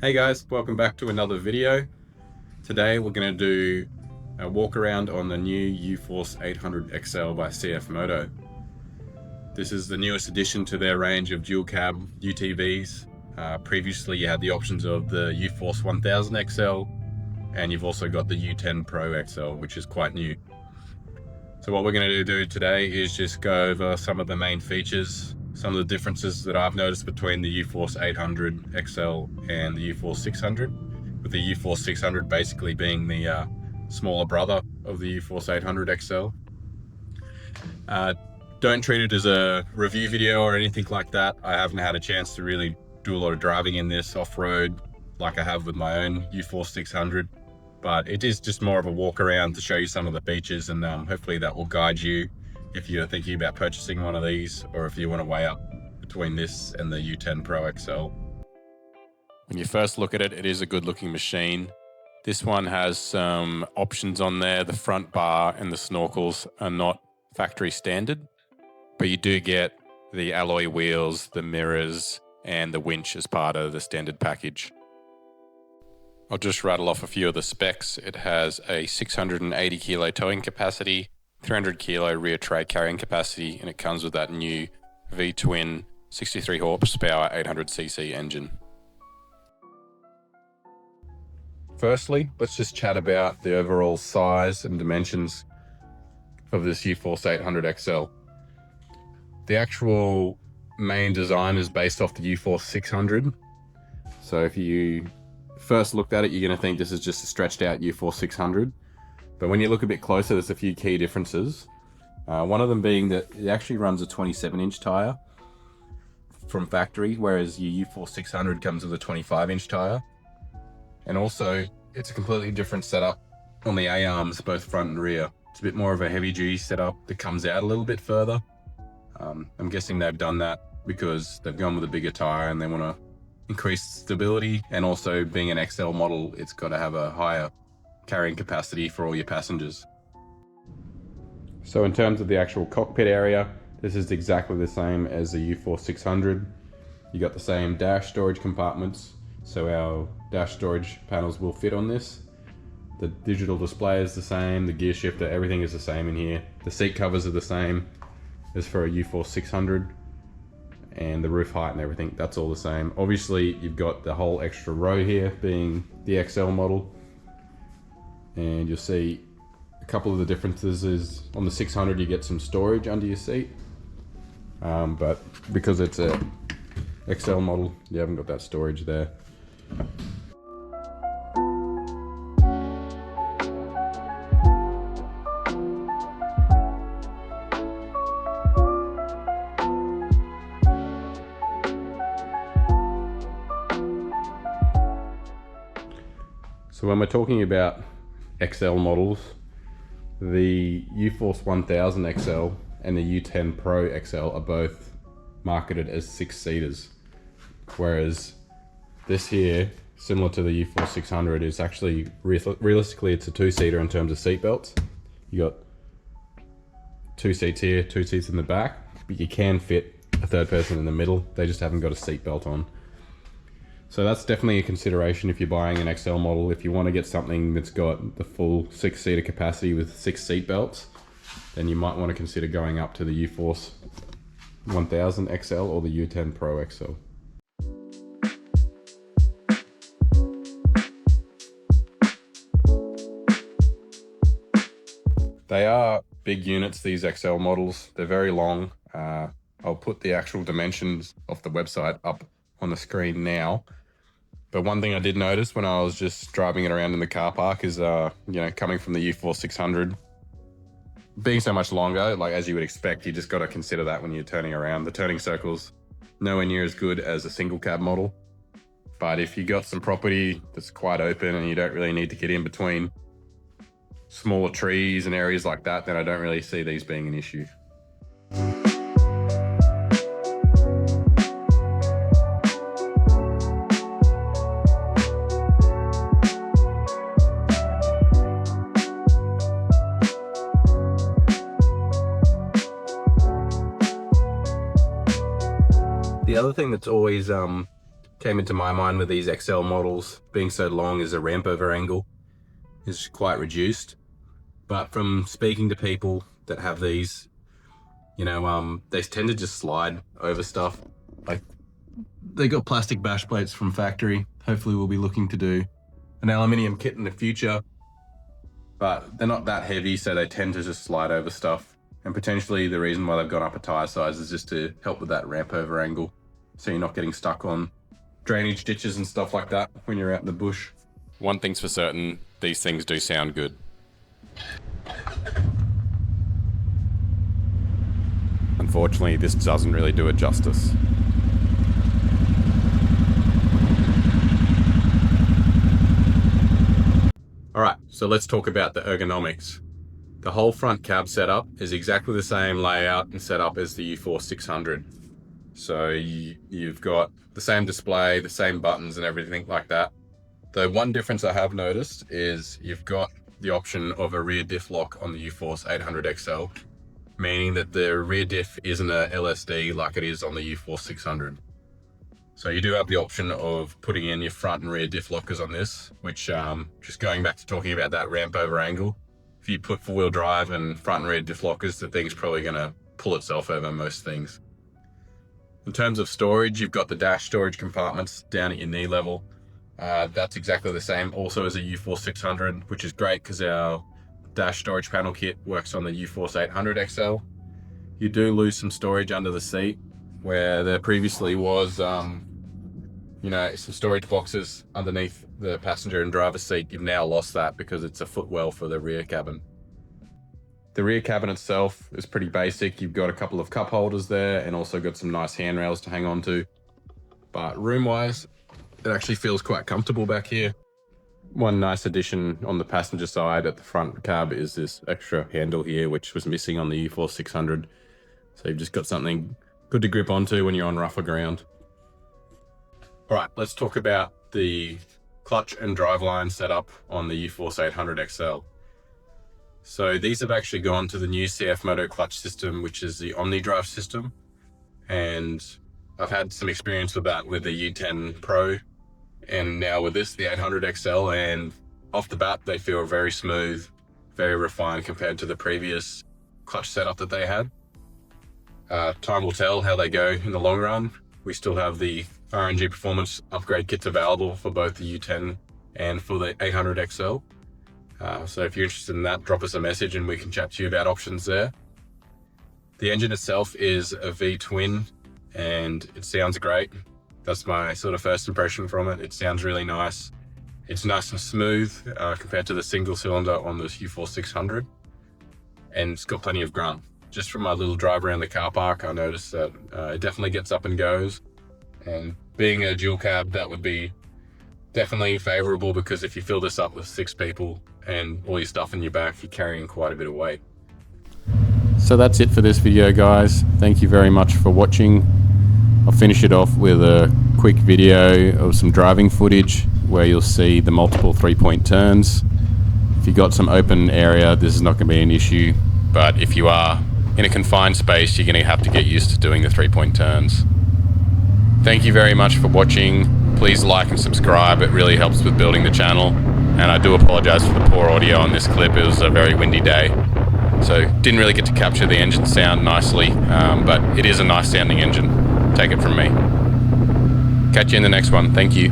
Hey guys, welcome back to another video. Today we're going to do a walk around on the new UForce 800 XL by CFMoto. This is the newest addition to their range of dual cab UTVs. Previously you had the options of the UForce 1000 XL, and you've also got the U10 Pro XL, which is quite new. So what we're going to do today is just go over some of the main features, some of the differences that I've noticed between the UForce 800 XL and the UForce 600, with the UForce 600 basically being the smaller brother of the UForce 800 XL. Don't treat it as a review video or anything like that. I haven't had a chance to really do a lot of driving in this off-road like I have with my own UForce 600, but it is just more of a walk around to show you some of the features, and hopefully that will guide you if you're thinking about purchasing one of these, or if you want to weigh up between this and the U10 Pro XL. When you first look at it, it is a good looking machine. This one has some options on there. The front bar and the snorkels are not factory standard, but you do get the alloy wheels, the mirrors, and the winch as part of the standard package. I'll just rattle off a few of the specs. It has a 680 kilo towing capacity, 300 kilo rear tray carrying capacity, and it comes with that new V-twin 63 horsepower 800cc engine. Firstly, let's just chat about the overall size and dimensions of this UForce 800 XL. The actual main design is based off the UForce 600. So if you first looked at it, you're going to think this is just a stretched out UForce 600. But when you look a bit closer, there's a few key differences. One of them being that it actually runs a 27-inch tire from factory, whereas your UForce 600 comes with a 25-inch tire. And also, it's a completely different setup on the A-arms, both front and rear. It's a bit more of a heavy-duty setup that comes out a little bit further. I'm guessing they've done that because they've gone with a bigger tire and they want to increase stability, and also being an XL model, it's got to have a higher carrying capacity for all your passengers. So in terms of the actual cockpit area, this is exactly the same as the UForce 600. You got the same dash storage compartments, so our dash storage panels will fit on this. The digital display is the same, the gear shifter, everything is the same in here. The seat covers are the same as for a UForce 600, and the roof height and everything, that's all the same. Obviously, you've got the whole extra row here being the XL model. And you'll see a couple of the differences is on the 600 you get some storage under your seat, but because it's a XL model, you haven't got that storage there. So when we're talking about XL models, the UForce 1000 XL and the U10 Pro XL are both marketed as 6-seaters, whereas this here, similar to the UForce 600, is actually realistically it's a 2-seater in terms of seat belts. You got 2 seats here, 2 seats in the back, but you can fit a third person in the middle. They just haven't got a seat belt on. So that's definitely a consideration if you're buying an XL model. If you want to get something that's got the full 6-seater capacity with 6 seat belts, then you might want to consider going up to the UForce 1000 XL or the U10 Pro XL. They are big units, these XL models. They're very long. I'll put the actual dimensions of the website up on the screen now. But one thing I did notice when I was just driving it around in the car park is, coming from the UForce 600, being so much longer, like as you would expect, you just got to consider that when you're turning around. The turning circle's nowhere near as good as a single cab model. But if you got some property that's quite open and you don't really need to get in between smaller trees and areas like that, then I don't really see these being an issue. the other thing that's always came into my mind with these XL models being so long is the ramp over angle is quite reduced. But from speaking to people that have these, you know, they tend to just slide over stuff. Like, they got plastic bash plates from factory. Hopefully we'll be looking to do an aluminium kit in the future, but they're not that heavy, so they tend to just slide over stuff. And potentially the reason why they've gone up a tire size is just to help with that ramp over angle, so you're not getting stuck on drainage ditches and stuff like that when you're out in the bush. One thing's for certain, these things do sound good. Unfortunately, this doesn't really do it justice. All right, so let's talk about the ergonomics. The whole front cab setup is exactly the same layout and setup as the UForce 600. So you've got the same display, the same buttons and everything like that. The one difference I have noticed is you've got the option of a rear diff lock on the UForce 800 XL, meaning that the rear diff isn't a LSD like it is on the UForce 600. So you do have the option of putting in your front and rear diff lockers on this, which just going back to talking about that ramp over angle, if you put four-wheel drive and front and rear diff lockers, the thing's probably going to pull itself over most things. In terms of storage, you've got the dash storage compartments down at your knee level. That's exactly the same also as a UForce 600, which is great because our dash storage panel kit works on the UForce 800 XL. You do lose some storage under the seat, where there previously was, you know, some storage boxes underneath the passenger and driver's seat. You've now lost that because it's a footwell for the rear cabin. The rear cabin itself is pretty basic. You've got a couple of cup holders there and also got some nice handrails to hang on to. But room-wise, it actually feels quite comfortable back here. One nice addition on the passenger side at the front cab is this extra handle here, which was missing on the UForce 600. So you've just got something good to grip onto when you're on rougher ground. All right, let's talk about the clutch and driveline setup on the UForce 800 XL. So these have actually gone to the new CFMoto clutch system, which is the OmniDrive system. And I've had some experience with that with the U10 Pro, and now with this, the 800 XL, and off the bat, they feel very smooth, very refined compared to the previous clutch setup that they had. Time will tell how they go in the long run. We still have the RNG performance upgrade kits available for both the U10 and for the 800 XL. So if you're interested in that, drop us a message and we can chat to you about options there. The engine itself is a V-twin and it sounds great. That's my sort of first impression from it. It sounds really nice. It's nice and smooth compared to the single cylinder on this UForce 600. And it's got plenty of grunt. Just from my little drive around the car park, I noticed that it definitely gets up and goes. And being a dual cab, that would be definitely favorable, because if you fill this up with 6 people and all your stuff in your back, you're carrying quite a bit of weight. So that's it for this video, guys. Thank you very much for watching. I'll finish it off with a quick video of some driving footage where you'll see the multiple 3-point turns. If you've got some open area, this is not going to be an issue, but if you are in a confined space, you're going to have to get used to doing the 3-point turns. Thank you very much for watching. Please like and subscribe. It really helps with building the channel. And I do apologize for the poor audio on this clip. It was a very windy day, so didn't really get to capture the engine sound nicely, but it is a nice sounding engine. Take it from me. Catch you in the next one. Thank you.